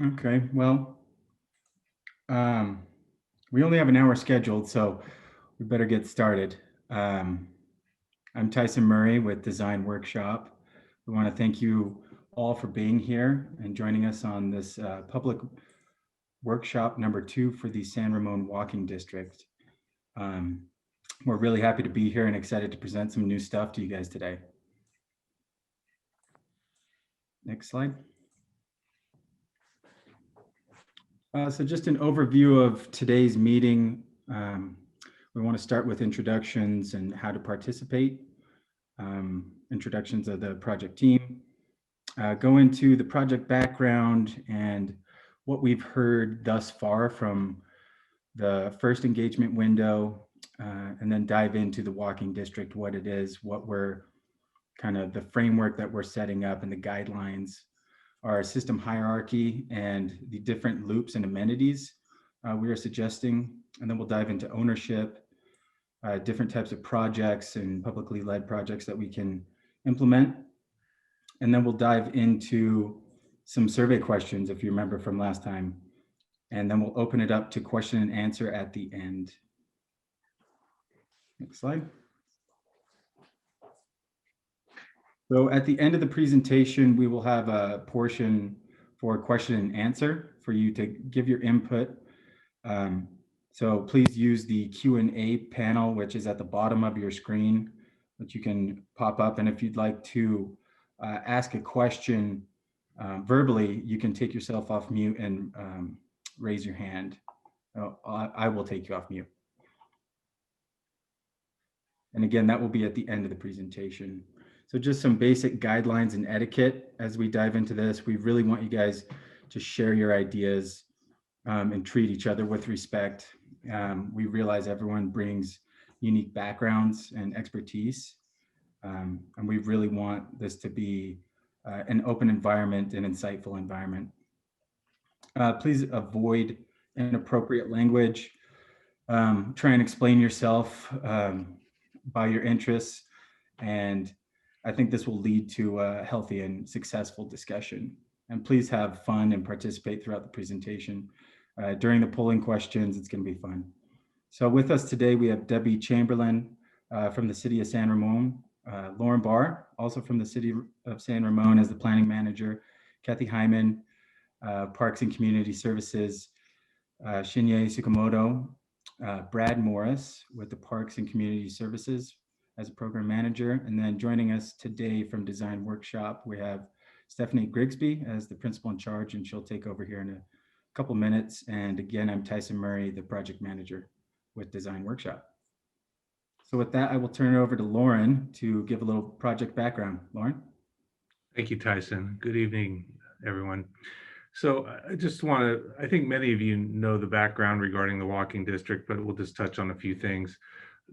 Okay, well, um, we only have an hour scheduled, so we better get started. I'm Tyson Murray with Design Workshop. We want to thank you all for being here and joining us on this public workshop number 2 for the San Ramon Walking District. We're really happy to be here and excited to present some new stuff to you guys today. Next slide. So just an overview of today's meeting. We want to start with introductions and how to participate, introductions of the project team, go into the project background and what we've heard thus far from the first engagement window, and then dive into the walking district, what it is, what we're kind of the framework that we're setting up and the guidelines, our system hierarchy and the different loops and amenities we are suggesting. And then we'll dive into ownership, different types of projects and publicly led projects that we can implement. And then we'll dive into some survey questions, if you remember from last time. And then we'll open it up to question and answer at the end. Next slide. So at the end of the presentation, we will have a portion for question and answer for you to give your input. So please use the Q&A panel, which is at the bottom of your screen, that you can pop up. And if you'd like to ask a question verbally, you can take yourself off mute and raise your hand. I will take you off mute. And again, that will be at the end of the presentation. So just some basic guidelines and etiquette as we dive into this. We really want you guys to share your ideas and treat each other with respect. We realize everyone brings unique backgrounds and expertise. And we really want this to be an open environment, an insightful environment. Please avoid inappropriate language. Try and explain yourself by your interests. And I think this will lead to a healthy and successful discussion. And please have fun and participate throughout the presentation. During the polling questions, it's going to be fun. So with us today, we have Debbie Chamberlain from the City of San Ramon, Lauren Barr, also from the City of San Ramon as the Planning Manager, Kathy Hyman, Parks and Community Services, Shinya Tsukamoto, Brad Morris with the Parks and Community Services as a Program Manager. And then joining us today from Design Workshop, we have Stephanie Grigsby as the Principal in Charge, and she'll take over here in a couple minutes. And again, I'm Tyson Murray, the Project Manager with Design Workshop. So with that, I will turn it over to Lauren to give a little project background. Lauren? Thank you, Tyson. Good evening, everyone. So I just want to, I think many of you know the background regarding the walking district, but we'll just touch on a few things.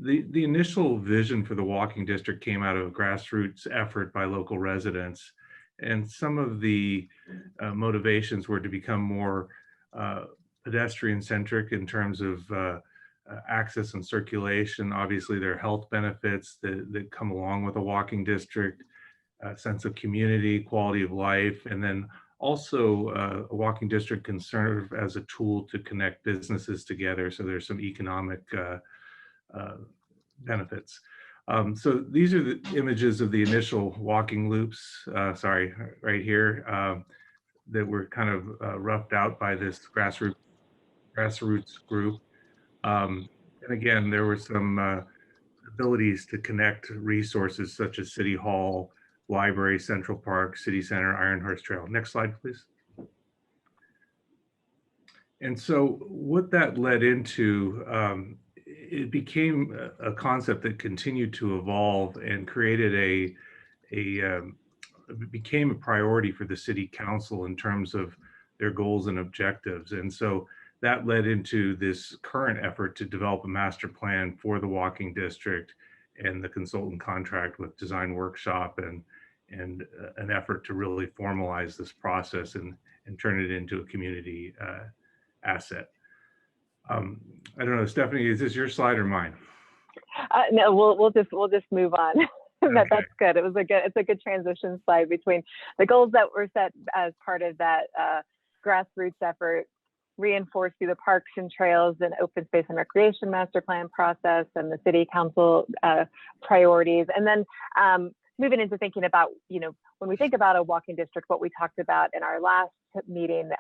The initial vision for the walking district came out of a grassroots effort by local residents. And some of the motivations were to become more pedestrian centric in terms of access and circulation. Obviously, there are health benefits that come along with a walking district, a sense of community, quality of life, and then also a walking district can serve as a tool to connect businesses together. So there's some economic benefits. So these are the images of the initial walking loops, sorry, right here, that were kind of roughed out by this grassroots group. And again, there were some abilities to connect resources such as City Hall, Library, Central Park, City Center, Iron Horse Trail. Next slide, please. And so what that led into, it became a concept that continued to evolve and created it became a priority for the City Council in terms of their goals and objectives. And so that led into this current effort to develop a master plan for the walking district and the consultant contract with Design Workshop and an effort to really formalize this process and turn it into a community asset. I don't know, Stephanie, is this your slide or mine? No, we'll just move on. Okay. That's good. It's a good transition slide between the goals that were set as part of that grassroots efforts reinforced through the parks and trails and open space and recreation master plan process and the city council priorities. And then moving into thinking about, when we think about a walking district, what we talked about in our last meeting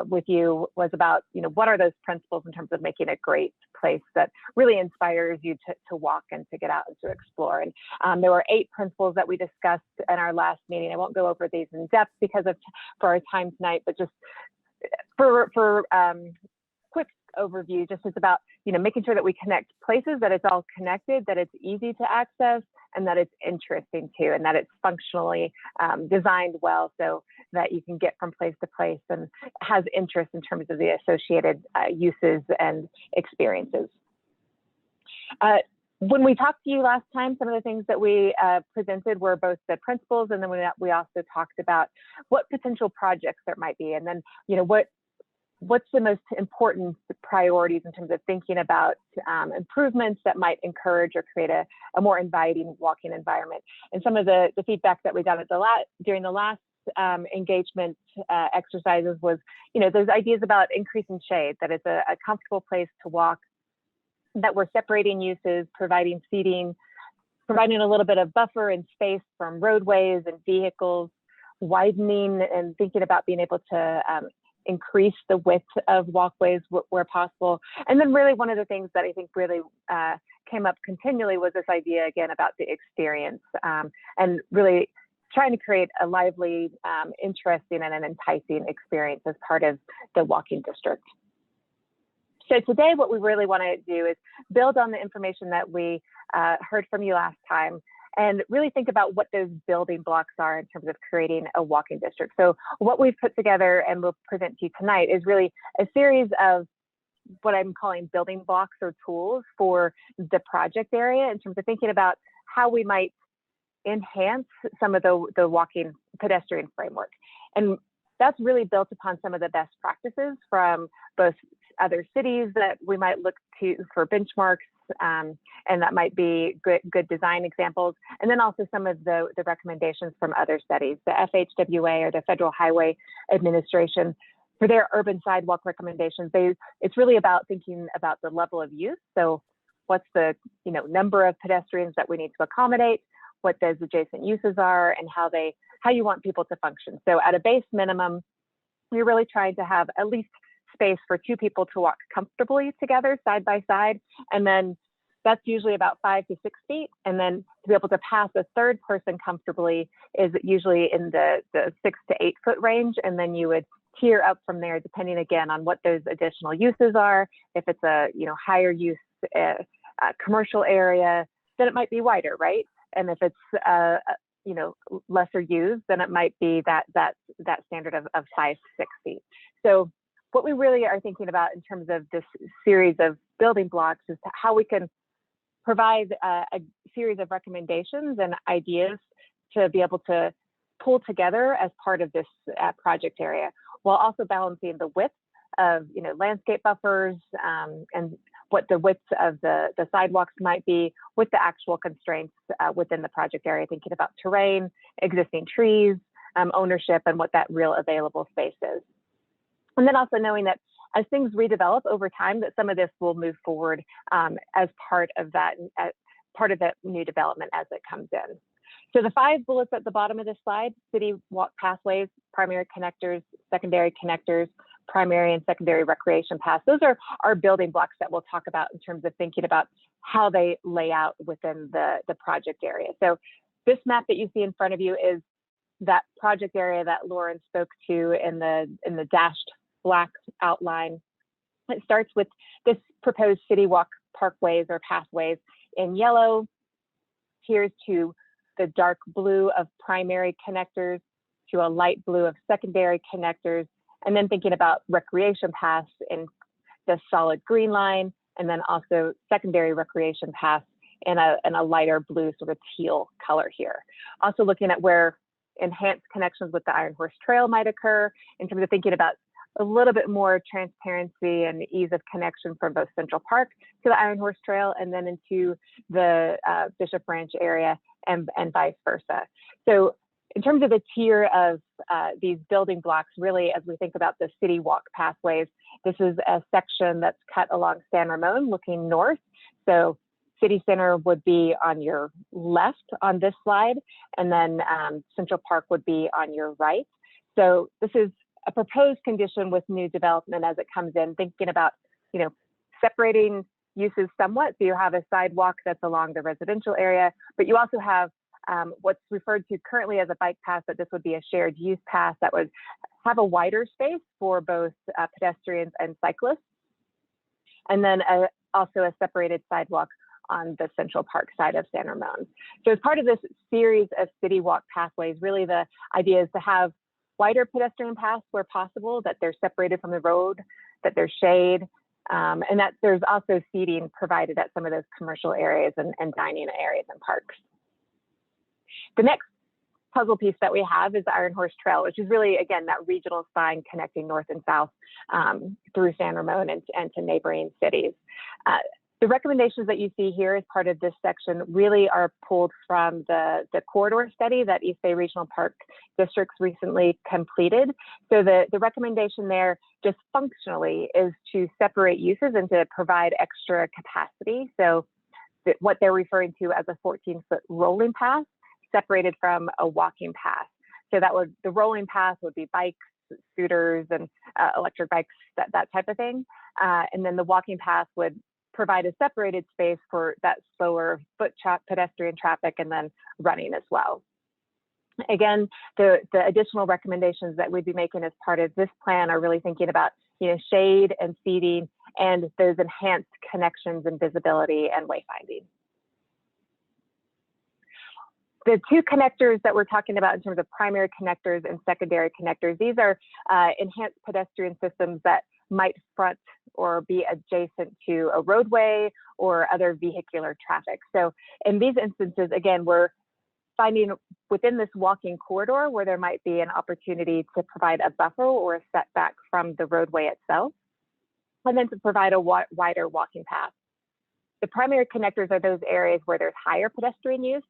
with you was about, what are those principles in terms of making a great place that really inspires you to walk and to get out and to explore. And there were 8 principles that we discussed in our last meeting. I won't go over these in depth for our time tonight, but just for quick overview, just it's about, making sure that we connect places, that it's all connected, that it's easy to access, and that it's interesting too, and that it's functionally designed well so that you can get from place to place and has interest in terms of the associated uses and experiences. When we talked to you last time, some of the things that we presented were both the principles, and then we also talked about what potential projects there might be, and then what's the most important priorities in terms of thinking about improvements that might encourage or create a more inviting walking environment. And some of the feedback that we got during the last engagement exercises was, those ideas about increasing shade, that it's a comfortable place to walk, that we're separating uses, providing seating, providing a little bit of buffer and space from roadways and vehicles, widening and thinking about being able to increase the width of walkways where possible. And then really one of the things that I think really came up continually was this idea again about the experience and really trying to create a lively, interesting and an enticing experience as part of the walking district. So today what we really want to do is build on the information that we heard from you last time and really think about what those building blocks are in terms of creating a walking district. So what we've put together and we'll present to you tonight is really a series of what I'm calling building blocks or tools for the project area in terms of thinking about how we might enhance some of the walking pedestrian framework. And that's really built upon some of the best practices from both other cities that we might look to for benchmarks, and that might be good design examples, and then also some of the recommendations from other studies, the FHWA or the Federal Highway Administration, for their urban sidewalk recommendations. It's really about thinking about the level of use. So what's the number of pedestrians that we need to accommodate, what those adjacent uses are, and how you want people to function. So at a base minimum, we're really trying to have at least space for 2 people to walk comfortably together side by side. And then that's usually about 5 to 6 feet. And then to be able to pass a third person comfortably is usually in the 6 to 8 foot range. And then you would tier up from there, depending again on what those additional uses are. If it's a higher use commercial area, then it might be wider, right? And if it's lesser used, then it might be that standard of 5 to 6 feet. So what we really are thinking about in terms of this series of building blocks is how we can provide a series of recommendations and ideas to be able to pull together as part of this project area, while also balancing the width of landscape buffers and what the width of the sidewalks might be with the actual constraints within the project area, thinking about terrain, existing trees, ownership, and what that real available space is. And then also knowing that as things redevelop over time, that some of this will move forward as part of that new development as it comes in. So the 5 bullets at the bottom of this slide: city walk pathways, primary connectors, secondary connectors, primary and secondary recreation paths. Those are our building blocks that we'll talk about in terms of thinking about how they lay out within the project area. So this map that you see in front of you is that project area that Lauren spoke to in the dashed black outline. It starts with this proposed city walk parkways or pathways in yellow, tiers to the dark blue of primary connectors, to a light blue of secondary connectors, and then thinking about recreation paths in the solid green line, and then also secondary recreation paths in a lighter blue sort of teal color here. Also looking at where enhanced connections with the Iron Horse Trail might occur in terms of thinking about a little bit more transparency and ease of connection from both Central Park to the Iron Horse Trail and then into the Bishop Ranch area and vice versa. So in terms of the tier of these building blocks, really, as we think about the city walk pathways, this is a section that's cut along San Ramon looking north. So City Center would be on your left on this slide, and then Central Park would be on your right. So this is a proposed condition with new development as it comes in, thinking about, separating uses somewhat. So you have a sidewalk that's along the residential area, but you also have what's referred to currently as a bike path, but this would be a shared use path that would have a wider space for both pedestrians and cyclists. And then also a separated sidewalk on the Central Park side of San Ramon. So as part of this series of city walk pathways, really the idea is to have wider pedestrian paths where possible, that they're separated from the road, that there's shade, and that there's also seating provided at some of those commercial areas and dining areas and parks. The next puzzle piece that we have is the Iron Horse Trail, which is really, again, that regional spine connecting north and south through San Ramon and to neighboring cities. The recommendations that you see here as part of this section really are pulled from the corridor study that East Bay Regional Park Districts recently completed. So the recommendation there just functionally is to separate uses and to provide extra capacity. So what they're referring to as a 14-foot rolling path separated from a walking path. So the rolling path would be bikes, scooters, and electric bikes, that type of thing. And then the walking path would provide a separated space for that slower pedestrian traffic and then running as well. Again, the additional recommendations that we'd be making as part of this plan are really thinking about shade and seating and those enhanced connections and visibility and wayfinding. The two connectors that we're talking about in terms of primary connectors and secondary connectors, these are enhanced pedestrian systems that might front or be adjacent to a roadway or other vehicular traffic. So in these instances, again, we're finding within this walking corridor where there might be an opportunity to provide a buffer or a setback from the roadway itself, and then to provide a wider walking path. The primary connectors are those areas where there's higher pedestrian use,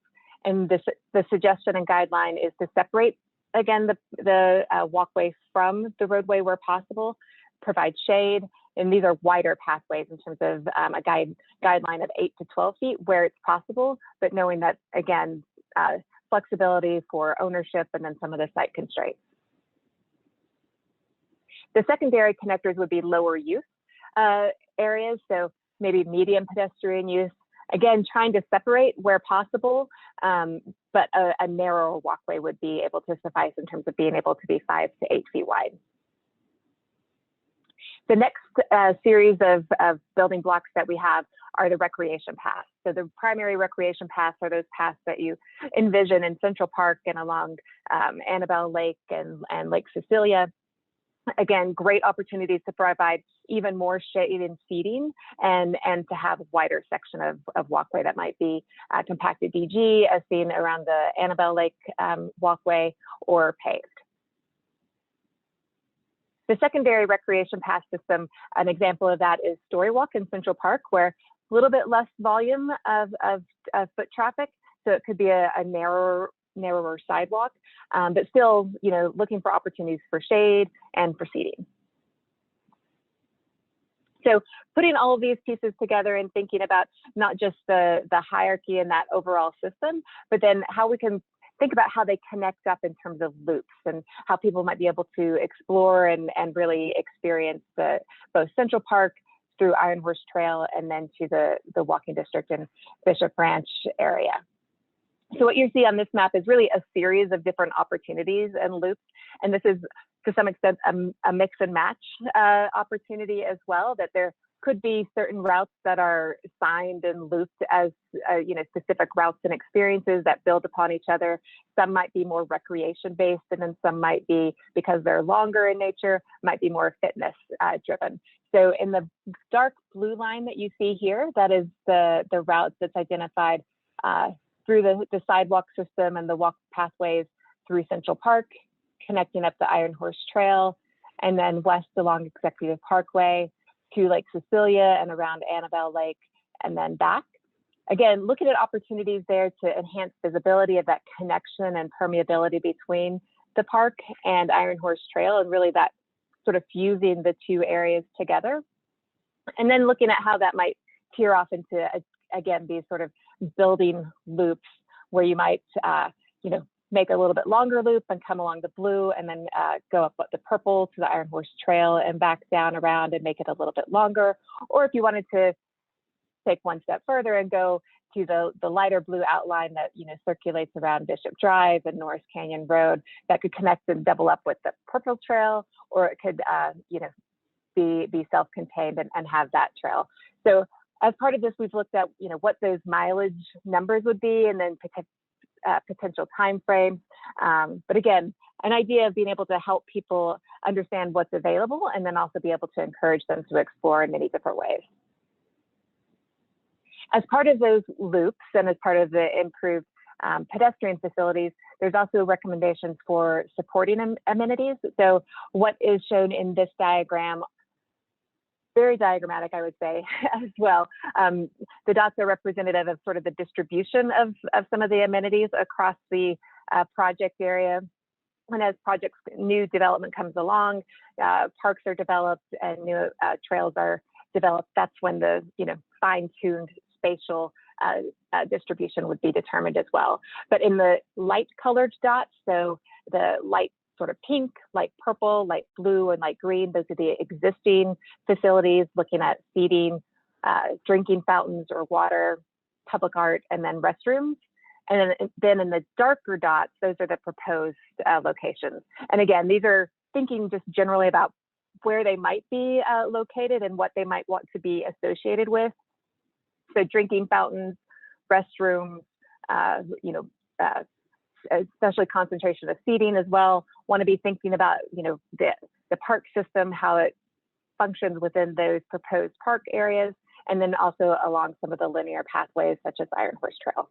and the suggestion and guideline is to separate, again, the walkway from the roadway where possible, provide shade, and these are wider pathways in terms of a guideline of 8 to 12 feet where it's possible, but knowing that, again, flexibility for ownership and then some of the site constraints. The secondary connectors would be lower use areas, so maybe medium pedestrian use. Again, trying to separate where possible, but a narrower walkway would be able to suffice in terms of being able to be 5 to 8 feet wide. The next series of building blocks that we have are the recreation paths. So the primary recreation paths are those paths that you envision in Central Park and along Annabelle Lake and Lake Cecilia. Again, great opportunities to provide even more shade and seating and to have a wider section of walkway that might be compacted DG as seen around the Annabelle Lake walkway or paved. The secondary recreation path system, an example of that is Storywalk in Central Park, where a little bit less volume of foot traffic. So it could be a narrower sidewalk, but still, looking for opportunities for shade and for seating. So putting all of these pieces together and thinking about not just the hierarchy and that overall system, but then how we can think about how they connect up in terms of loops and how people might be able to explore and really experience both Central Park through Iron Horse Trail and then to the Walking District and Bishop Ranch area. So what you see on this map is really a series of different opportunities and loops. And this is to some extent a mix and match opportunity as well, that there could be certain routes that are signed and looped as specific routes and experiences that build upon each other. Some might be more recreation based, and then some might be, because they're longer in nature, might be more fitness driven. So in the dark blue line that you see here, that is the route that's identified through the sidewalk system and the walk pathways through Central Park, connecting up the Iron Horse Trail, and then west along Executive Parkway to Lake Cecilia and around Annabelle Lake, and then back. again, looking at opportunities there to enhance visibility of that connection and permeability between the park and Iron Horse Trail, and really that sort of fusing the two areas together. And then looking at how that might tear off into, again, these sort of building loops where you might, you know, make a little bit longer loop and come along the blue and then go up the purple to the Iron Horse Trail and back down around and make it a little bit longer. Or if you wanted to take one step further and go to the lighter blue outline that, you know, circulates around Bishop Drive and Norris Canyon Road, that could connect and double up with the purple trail, or it could, you know, be self-contained and have that trail. So as part of this, we've looked at, you know, what those mileage numbers would be, and then potential time frames. But again, an idea of being able to help people understand what's available, and then also be able to encourage them to explore in many different ways. As part of those loops and as part of the improved pedestrian facilities, there's also recommendations for supporting amenities. So what is shown in this diagram, very diagrammatic, I would say, as well. The dots are representative of sort of the distribution of some of the amenities across the project area. And as new development comes along, parks are developed and new trails are developed, that's when the, you know, fine-tuned spatial distribution would be determined as well. But in the light colored dots, so the light sort of pink, light purple, light blue, and light green, those are the existing facilities, looking at seating, drinking fountains or water, public art, and then restrooms. And then in the darker dots, those are the proposed locations. And again, these are thinking just generally about where they might be located and what they might want to be associated with. So drinking fountains, restrooms, you know, especially concentration of seating as well. Want to be thinking about, you know, the park system, how it functions within those proposed park areas, and then also along some of the linear pathways such as Iron Horse Trail.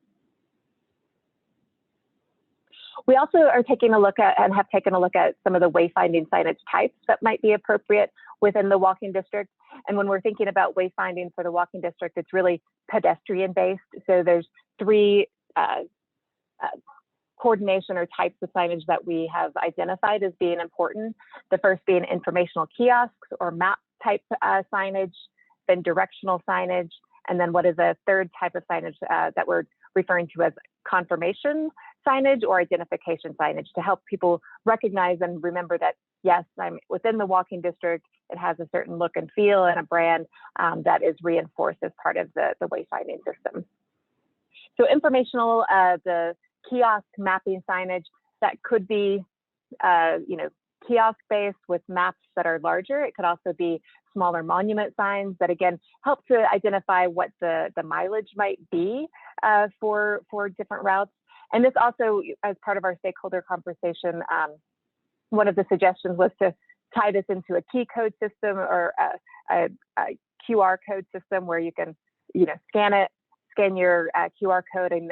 We also are taking a look at and have taken a look at some of the wayfinding signage types that might be appropriate within the walking district. And when we're thinking about wayfinding for the walking district, it's really pedestrian based. So there's three coordination or types of signage that we have identified as being important. The first being informational kiosks or map type signage, then directional signage, and then what is a third type of signage that we're referring to as confirmation signage or identification signage, to help people recognize and remember that, yes, I'm within the walking district. It has a certain look and feel and a brand that is reinforced as part of the wayfinding system. So informational, the kiosk mapping signage, that could be, you know, kiosk based with maps that are larger. It could also be smaller monument signs that, again, help to identify what the mileage might be for different routes. And this also, as part of our stakeholder conversation, one of the suggestions was to tie this into a key code system or a QR code system where you can, you know, scan your QR code and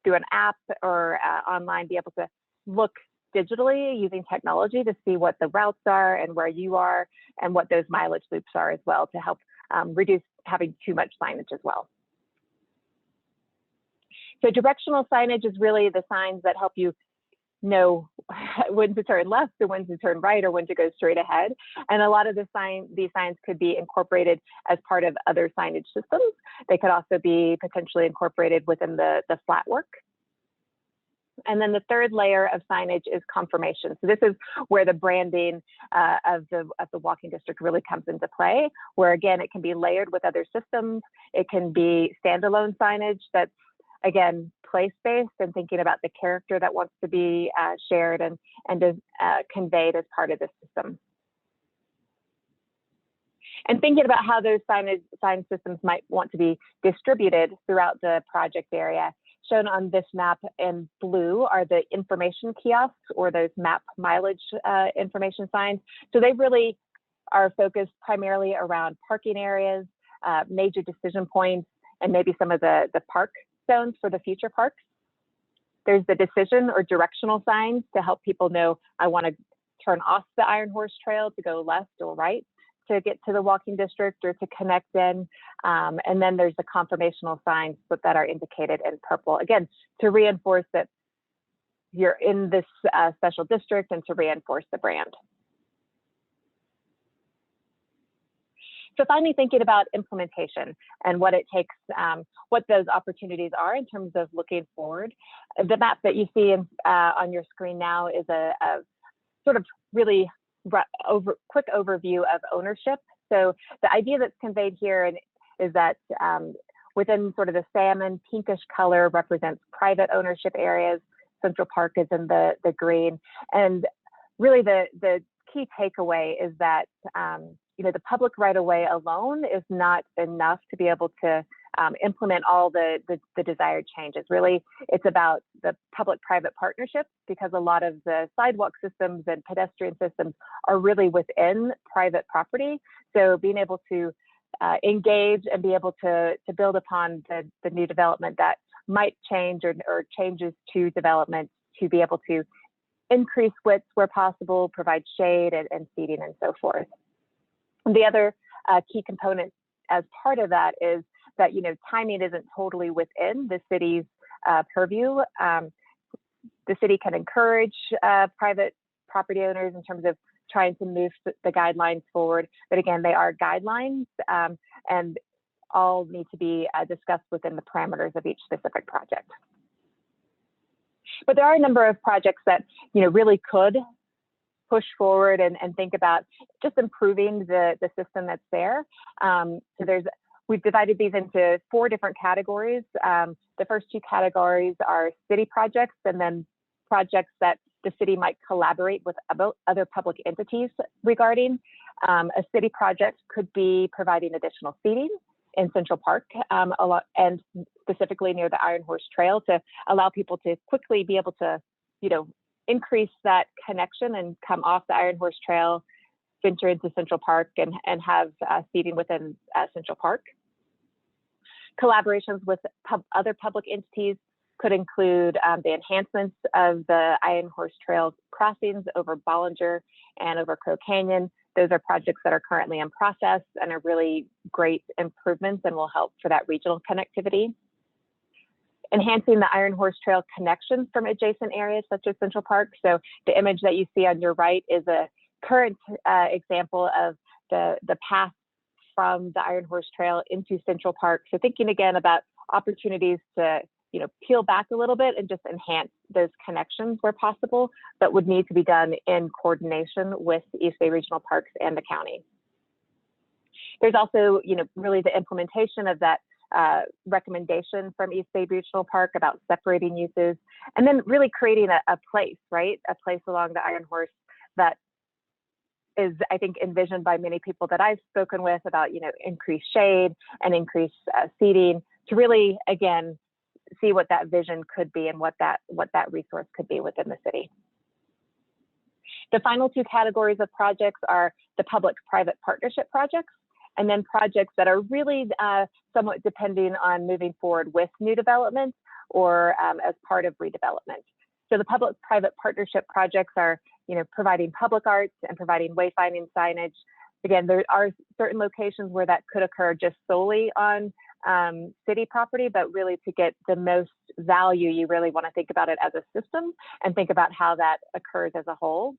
through an app or online be able to look digitally using technology to see what the routes are and where you are and what those mileage loops are as well, to help reduce having too much signage as well. So directional signage is really the signs that help you know when to turn left or when to turn right or when to go straight ahead. And a lot of these signs could be incorporated as part of other signage systems. They could also be potentially incorporated within the flat work. And then the third layer of signage is confirmation. So this is where the branding of the walking district really comes into play, where again, it can be layered with other systems. It can be standalone signage that's, again, place-based and thinking about the character that wants to be shared and conveyed as part of the system. And thinking about how those sign systems might want to be distributed throughout the project area. Shown on this map in blue are the information kiosks or those map mileage information signs. So they really are focused primarily around parking areas, major decision points, and maybe some of the park zones for the future parks. There's the decision or directional signs to help people know I want to turn off the Iron Horse Trail to go left or right. to get to the walking district or to connect in. And then there's the confirmational signs that are indicated in purple, again, to reinforce that you're in this special district and to reinforce the brand. So finally, thinking about implementation and what it takes, what those opportunities are in terms of looking forward. The map that you see on your screen now is a sort of really quick overview of ownership. So the idea that's conveyed here is that within sort of the salmon pinkish color represents private ownership areas. Central Park is in the green. And really the key takeaway is that the public right-of-way alone is not enough to be able to implement all the desired changes. Really, it's about the public-private partnership, because a lot of the sidewalk systems and pedestrian systems are really within private property. So being able to engage and be able to build upon the new development that might change or changes to development, to be able to increase widths where possible, provide shade and seating and so forth. The other key component as part of that is that, timing isn't totally within the city's purview. The city can encourage private property owners in terms of trying to move the guidelines forward. But again, they are guidelines and all need to be discussed within the parameters of each specific project. But there are a number of projects that, really could push forward and think about just improving the system that's there. So we've divided these into 4 different categories. The first 2 categories are city projects, and then projects that the city might collaborate with other public entities regarding. A city project could be providing additional seating in Central Park, and specifically near the Iron Horse Trail, to allow people to quickly be able to, increase that connection and come off the Iron Horse Trail, venture into Central Park, and have seating within Central Park. Collaborations with other public entities could include the enhancements of the Iron Horse Trail crossings over Bollinger and over Crow Canyon. Those are projects that are currently in process and are really great improvements and will help for that regional connectivity. Enhancing the Iron Horse Trail connections from adjacent areas such as Central Park. So the image that you see on your right is a current example of the path from the Iron Horse Trail into Central Park. So thinking again about opportunities to peel back a little bit and just enhance those connections where possible, but would need to be done in coordination with East Bay Regional Parks and the county. There's also, really the implementation of that recommendation from East Bay Regional Park about separating uses, and then really creating a place, right? A place along the Iron Horse that is, I think, envisioned by many people that I've spoken with about, increased shade and increased seating, to really, again, see what that vision could be and what that resource could be within the city. The final 2 categories of projects are the public-private partnership projects, and then projects that are really somewhat depending on moving forward with new development or as part of redevelopment. So the public-private partnership projects are, providing public arts and providing wayfinding signage. Again, there are certain locations where that could occur just solely on city property, but really to get the most value, you really want to think about it as a system and think about how that occurs as a whole.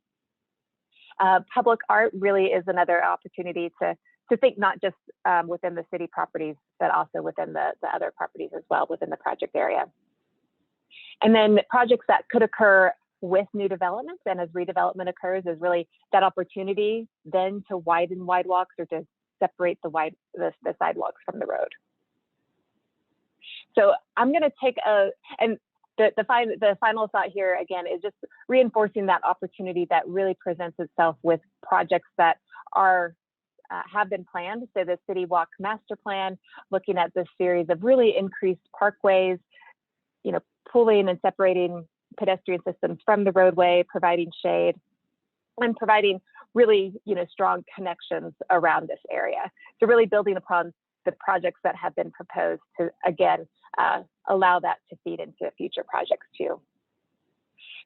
Public art really is another opportunity to think not just within the city properties, but also within the other properties as well within the project area. And then projects that could occur with new developments and as redevelopment occurs is really that opportunity then to widen widewalks or to separate the sidewalks from the road. So I'm going to take the final thought here again is just reinforcing that opportunity that really presents itself with projects that are have been planned. So the City Walk Master Plan, looking at this series of really increased parkways, pulling and separating pedestrian systems from the roadway, providing shade, and providing really, strong connections around this area. So really building upon the projects that have been proposed to, again, allow that to feed into future projects too.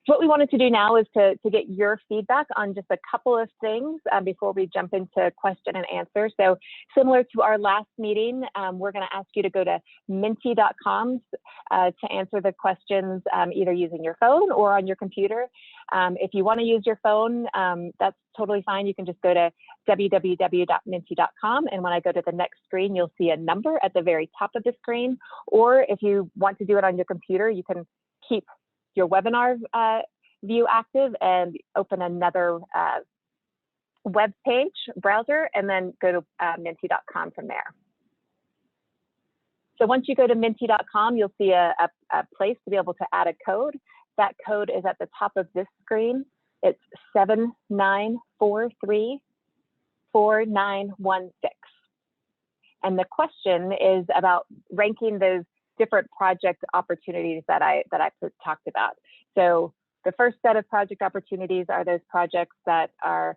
what we wanted to do now is to get your feedback on just a couple of things before we jump into question and answer. So similar to our last meeting, we're going to ask you to go to minty.com to answer the questions either using your phone or on your computer. If you want to use your phone, that's totally fine. You can just go to www.minty.com, and when I go to the next screen, you'll see a number at the very top of the screen. Or if you want to do it on your computer, you can keep your webinar view active and open another web page browser, and then go to minty.com from there. So once you go to minty.com, you'll see a place to be able to add a code. That code is at the top of this screen. It's 79434916. And the question is about ranking those different project opportunities that I talked about. So the first set of project opportunities are those projects that are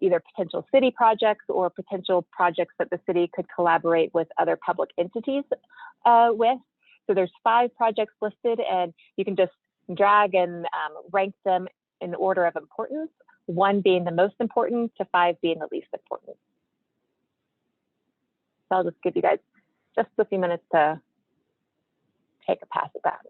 either potential city projects or potential projects that the city could collaborate with other public entities with. So there's 5 projects listed, and you can just drag and rank them in order of importance, 1 being the most important to 5 being the least important. So I'll just give you guys just a few minutes to take a pass at that.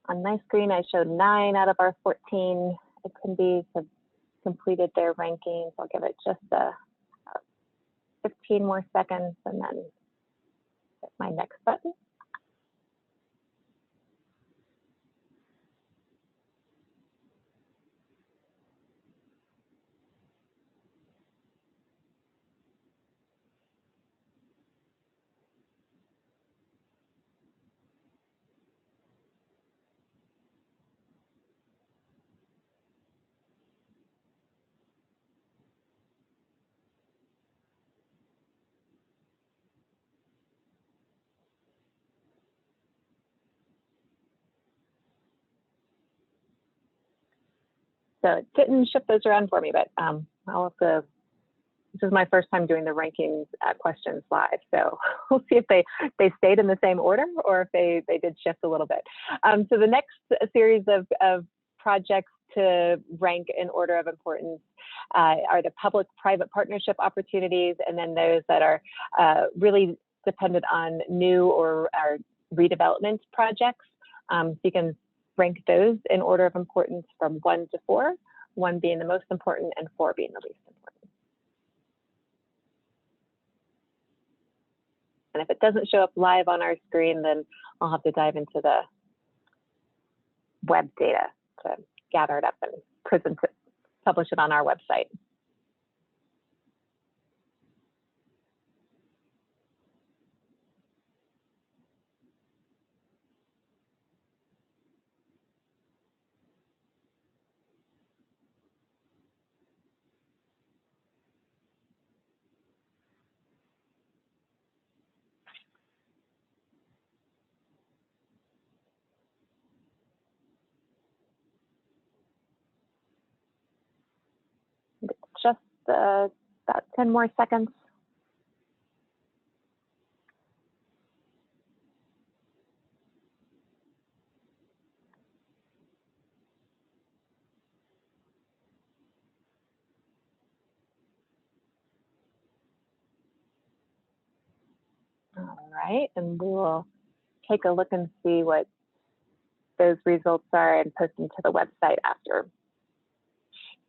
On my screen, I showed 9 out of our 14 attendees have completed their rankings. I'll give it just 15 more seconds and then hit my next button. So it didn't shift those around for me, but I'll have to, this is my first time doing the rankings questions live. So we'll see if they stayed in the same order or if they did shift a little bit. So the next series of projects to rank in order of importance are the public-private partnership opportunities, and then those that are really dependent on new or redevelopment projects. So you can rank those in order of importance from 1 to 4, 1 being the most important and 4 being the least important. And if it doesn't show up live on our screen, then I'll have to dive into the web data to gather it up and present it, publish it on our website. Just about 10 more seconds. right, and we will take a look and see what those results are and post them to the website after.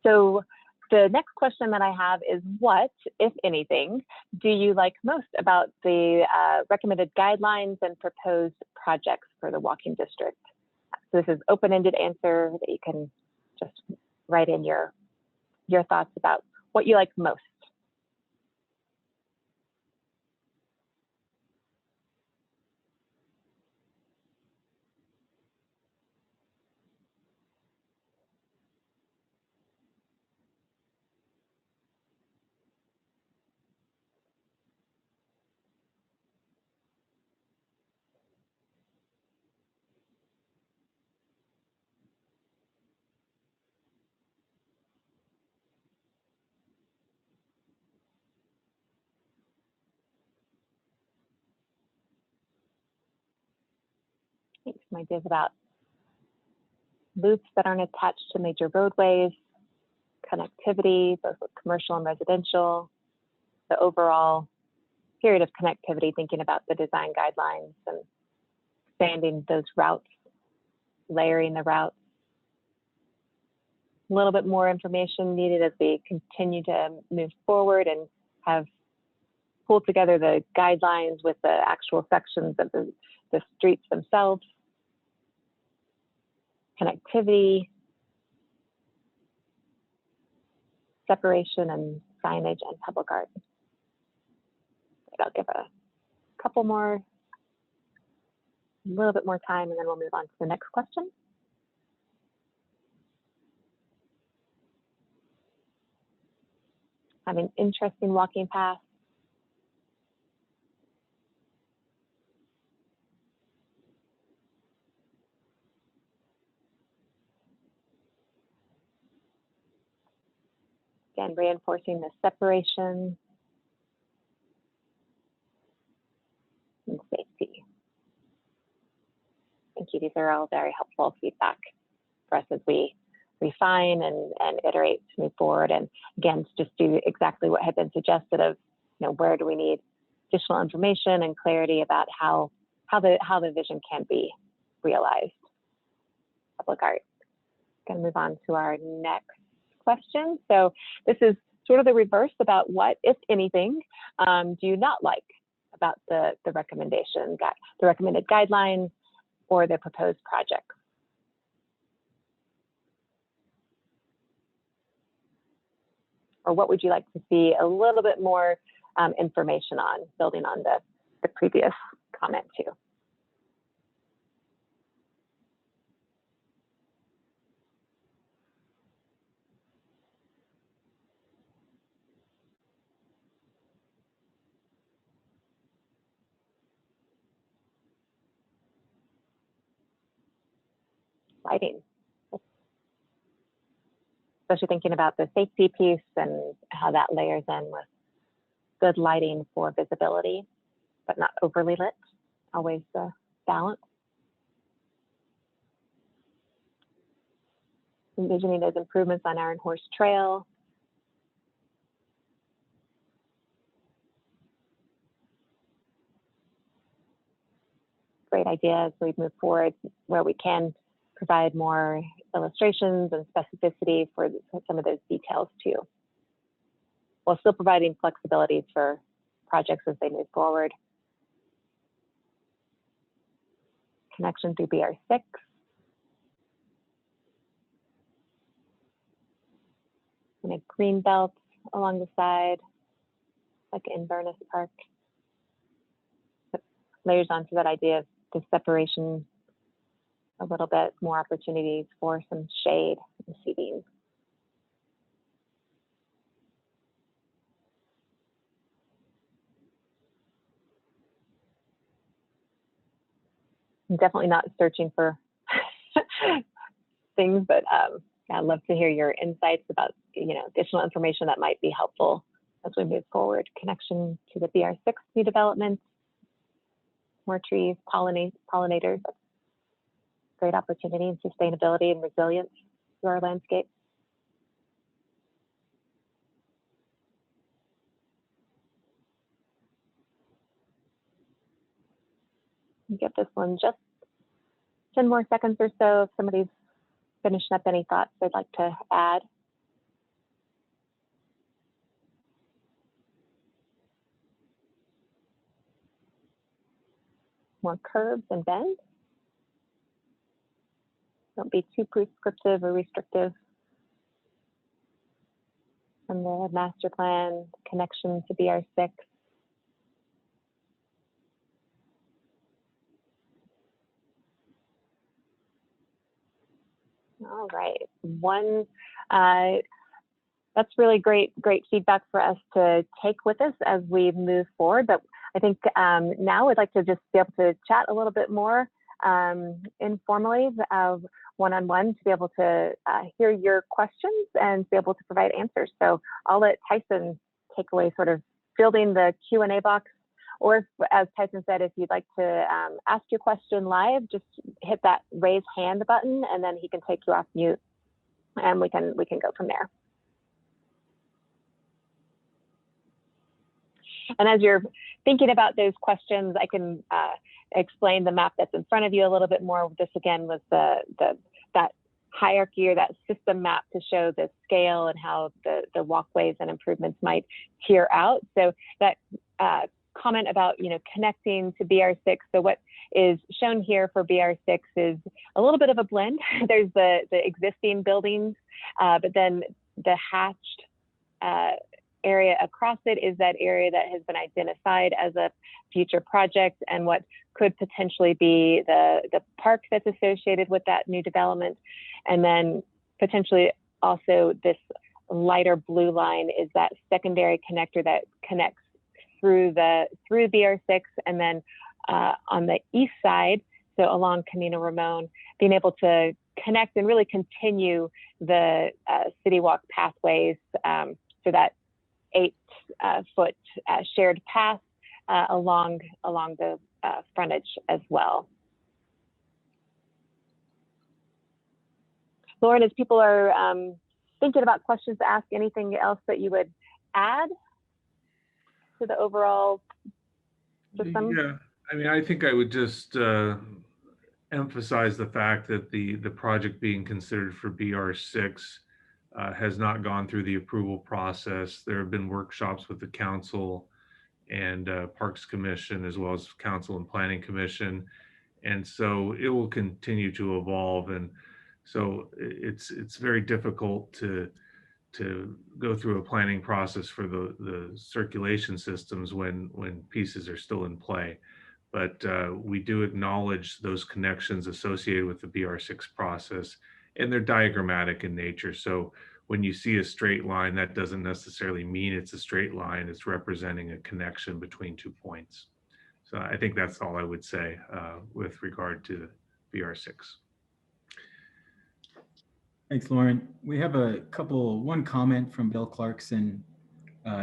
So the next question that I have is, what, if anything, do you like most about the recommended guidelines and proposed projects for the walking district? So this is open-ended answer that you can just write in your thoughts about what you like most. Some ideas about loops that aren't attached to major roadways, connectivity, both with commercial and residential, the overall period of connectivity, thinking about the design guidelines and expanding those routes, layering the routes. A little bit more information needed as we continue to move forward and have pulled together the guidelines with the actual sections of the streets themselves. Connectivity, separation and signage, and public art. I'll give a couple more, a little bit more time, and then we'll move on to the next question. Having interesting walking paths. Again, reinforcing the separation and safety. Thank you. These are all very helpful feedback for us as we refine and iterate to move forward. And again, to just do exactly what had been suggested of, where do we need additional information and clarity about how the vision can be realized. Public art. Going to move on to our next question. So this is sort of the reverse about what, if anything, do you not like about the recommended guidelines or the proposed projects? Or what would you like to see a little bit more information on, building on the previous comment too? Lighting. Especially thinking about the safety piece and how that layers in with good lighting for visibility, but not overly lit. Always the balance. Envisioning those improvements on Iron Horse Trail. Great idea as we move forward, where we can provide more illustrations and specificity for some of those details too, while still providing flexibilities for projects as they move forward. Connection through BR6. And a green belt along the side, like in Inverness Park. That layers onto that idea of the separation a little bit, more opportunities for some shade and seating. I'm definitely not searching for things, but I'd love to hear your insights about additional information that might be helpful as we move forward. Connection to the BR6 new development, more trees, pollinators. That's great opportunity and sustainability and resilience to our landscape. give this one just 10 more seconds or so if somebody's finishing up any thoughts they'd like to add. More curves and bends. Don't be too prescriptive or restrictive on the master plan connection to BR6. All right, that's really great feedback for us to take with us as we move forward. But I think now we'd like to just be able to chat a little bit more informally, one-on-one, to be able to hear your questions and be able to provide answers. So I'll let Tyson take away sort of building the Q&A box, or if, as Tyson said, if you'd like to ask your question live, just hit that raise hand button and then he can take you off mute and we can go from there. And as you're thinking about those questions, I can explain the map that's in front of you a little bit more. This again was that hierarchy or that system map to show the scale and how the walkways and improvements might tier out. So that comment about connecting to BR6. So what is shown here for BR6 is a little bit of a blend. There's the existing buildings, but then the hatched area across it is that area that has been identified as a future project and what could potentially be the park that's associated with that new development. And then potentially also this lighter blue line is that secondary connector that connects through BR6, and then on the east side, so along Camino Ramon, being able to connect and really continue the city walk pathways for that 8-foot shared path along the frontage as well. Lauren, as people are thinking about questions to ask, anything else that you would add to the overall system? Yeah, I mean, I think I would just emphasize the fact that the project being considered for BR6 has not gone through the approval process. There have been workshops with the council and Parks Commission, as well as Council and Planning Commission. And so it will continue to evolve. And so it's very difficult to go through a planning process for the circulation systems when pieces are still in play. But we do acknowledge those connections associated with the BR6 process, and they're diagrammatic in nature. So when you see a straight line, that doesn't necessarily mean it's a straight line. It's representing a connection between 2 points. So I think that's all I would say with regard to BR6. Thanks, Lauren. We have one comment from Bill Clarkson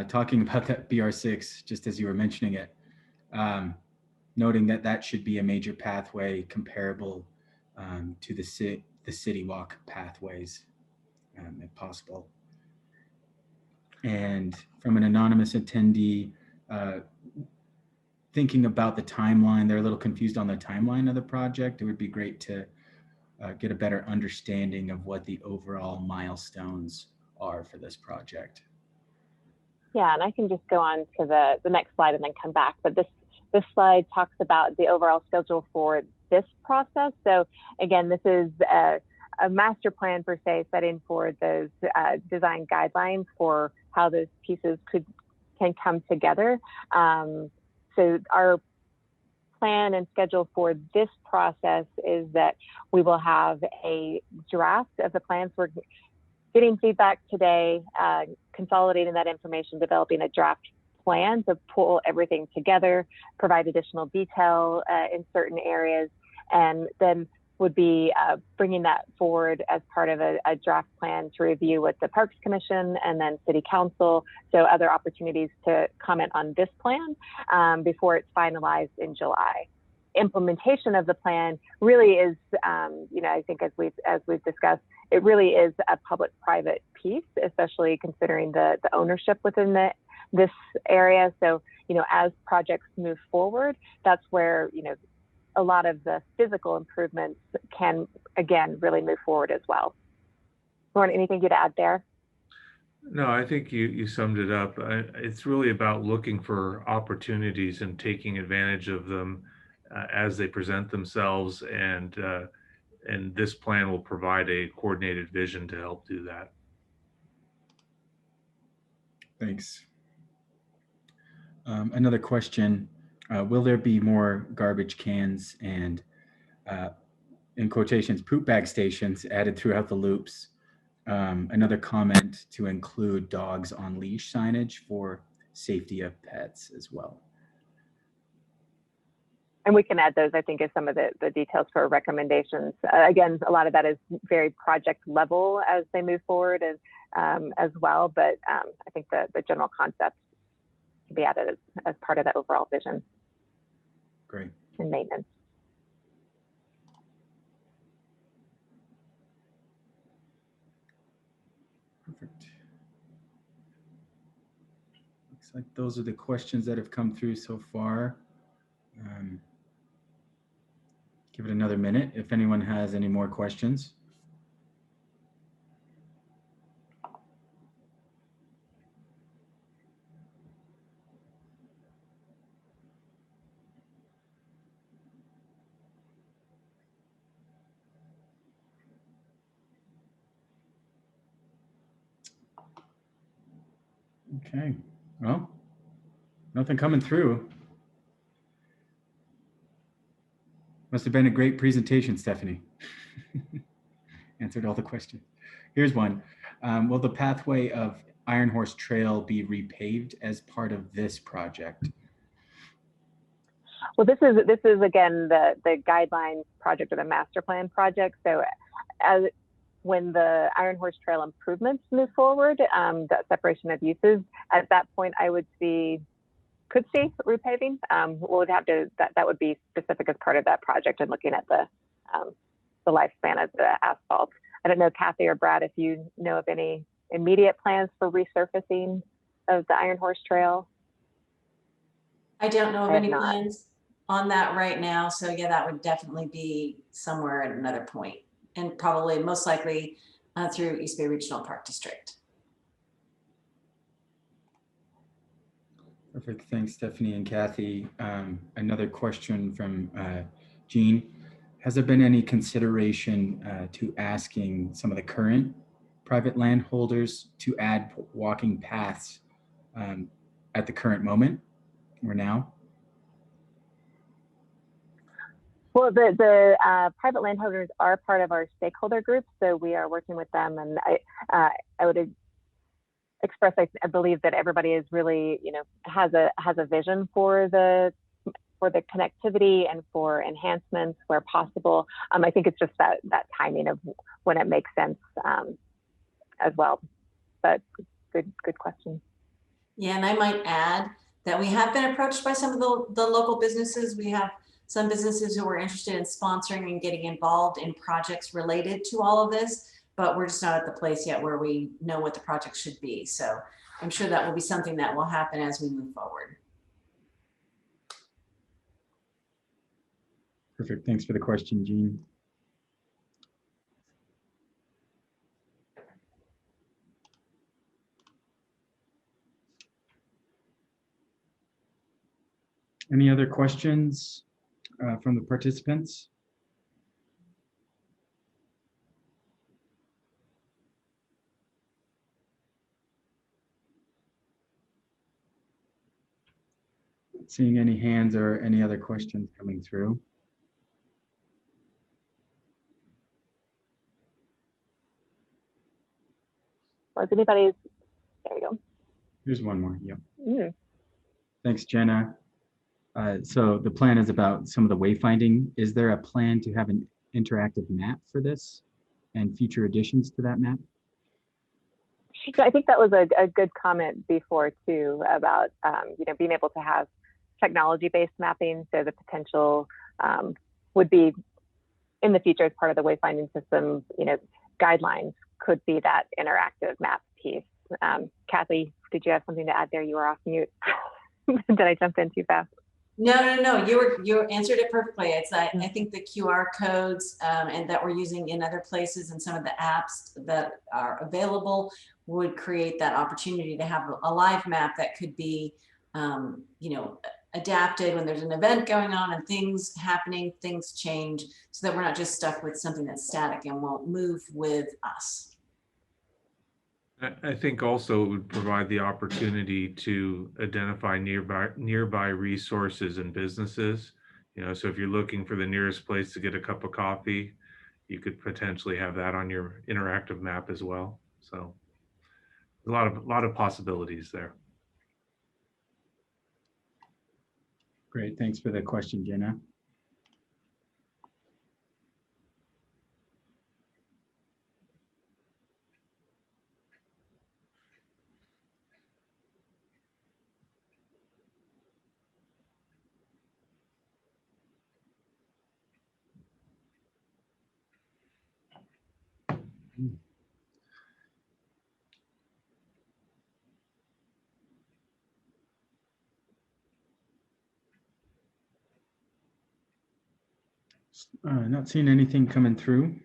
talking about that BR6, just as you were mentioning it, noting that should be a major pathway comparable to the city walk pathways, if possible. And from an anonymous attendee, thinking about the timeline, they're a little confused on the timeline of the project. It would be great to get a better understanding of what the overall milestones are for this project. Yeah, and I can just go on to the next slide and then come back. But this slide talks about the overall schedule for this process. So again, this is a master plan per se, setting for those design guidelines for how those pieces can come together. So our plan and schedule for this process is that we will have a draft of the plans. We're getting feedback today, consolidating that information, developing a draft plan to pull everything together, provide additional detail in certain areas, and then would be bringing that forward as part of a draft plan to review with the Parks Commission and then City Council. So other opportunities to comment on this plan before it's finalized in July. Implementation of the plan really is, I think as we've discussed, it really is a public-private piece, especially considering the ownership within this area. So, as projects move forward, that's where, a lot of the physical improvements can, again, really move forward as well. Lauren, anything you'd add there? No, I think you summed it up. It's really about looking for opportunities and taking advantage of them as they present themselves, and this plan will provide a coordinated vision to help do that. Thanks. Another question, will there be more garbage cans and, in quotations, poop bag stations added throughout the loops? Another comment to include dogs on leash signage for safety of pets as well. And we can add those, I think, as some of the details for recommendations. Again, a lot of that is very project level as they move forward as well, but I think the general concept can be added as part of that overall vision. Great. And maintenance. Perfect. Looks like those are the questions that have come through so far. Give it another minute if anyone has any more questions. Okay, well, nothing coming through. Must have been a great presentation, Stephanie. Answered all the questions. Here's one. Will the pathway of Iron Horse Trail be repaved as part of this project? Well, this is again the guideline project or the master plan project. So when the Iron Horse Trail improvements move forward, that separation of uses, at that point I could see repaving. We'll have to, that would be specific as part of that project and looking at the lifespan of the asphalt. I don't know, Kathy or Brad, if you know of any immediate plans for resurfacing of the Iron Horse Trail. I don't know of any plans on that right now. So yeah, that would definitely be somewhere at another point, and probably most likely through East Bay Regional Park District. Perfect. Thanks, Stephanie and Kathy. Another question from Jean. Has there been any consideration to asking some of the current private landholders to add walking paths at the current moment or now? Well, the private landholders are part of our stakeholder group, so we are working with them, and I would express, I believe that everybody is really, has a vision for the connectivity and for enhancements where possible. I think it's just that timing of when it makes sense as well. But good question. Yeah, and I might add that we have been approached by some of the local businesses. We have some businesses who are interested in sponsoring and getting involved in projects related to all of this, but we're just not at the place yet where we know what the project should be. So I'm sure that will be something that will happen as we move forward. Perfect. Thanks for the question, Jean. Any other questions from the participants? Not seeing any hands or any other questions coming through. Well, if anybody's, there we go. Here's one more. Yep. Mm. Thanks, Jenna. So the plan is about some of the wayfinding. Is there a plan to have an interactive map for this and future additions to that map? So I think that was a good comment before too about being able to have technology-based mapping. So the potential would be in the future as part of the wayfinding system. Guidelines could be that interactive map piece. Kathy, did you have something to add there? You were off mute. Did I jump in too fast? No. You answered it perfectly. It's I think the QR codes and that we're using in other places and some of the apps that are available would create that opportunity to have a live map that could be, you know, adapted when there's an event going on and things happening, things change, so that we're not just stuck with something that's static and won't move with us. I think also it would provide the opportunity to identify nearby resources and businesses. You know, so if you're looking for the nearest place to get a cup of coffee, you could potentially have that on your interactive map as well. So a lot of possibilities there. Great, thanks for the question, Jenna. Not seeing anything coming through.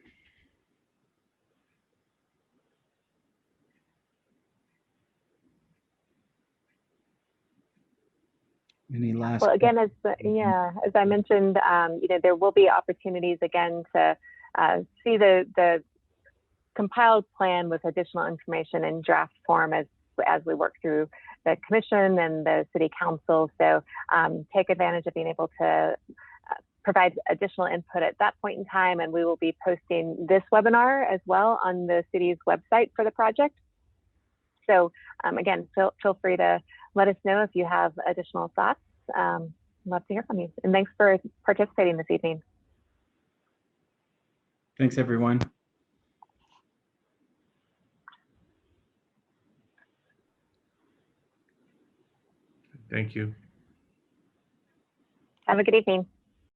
Any last? Well, again, as I mentioned, you know, there will be opportunities again to see the compiled plan with additional information in draft form as we work through the commission and the city council. So take advantage of being able to provide additional input at that point in time, and we will be posting this webinar as well on the city's website for the project. So again, feel free to let us know if you have additional thoughts. Love to hear from you. And thanks for participating this evening. Thanks, everyone. Thank you. Have a good evening.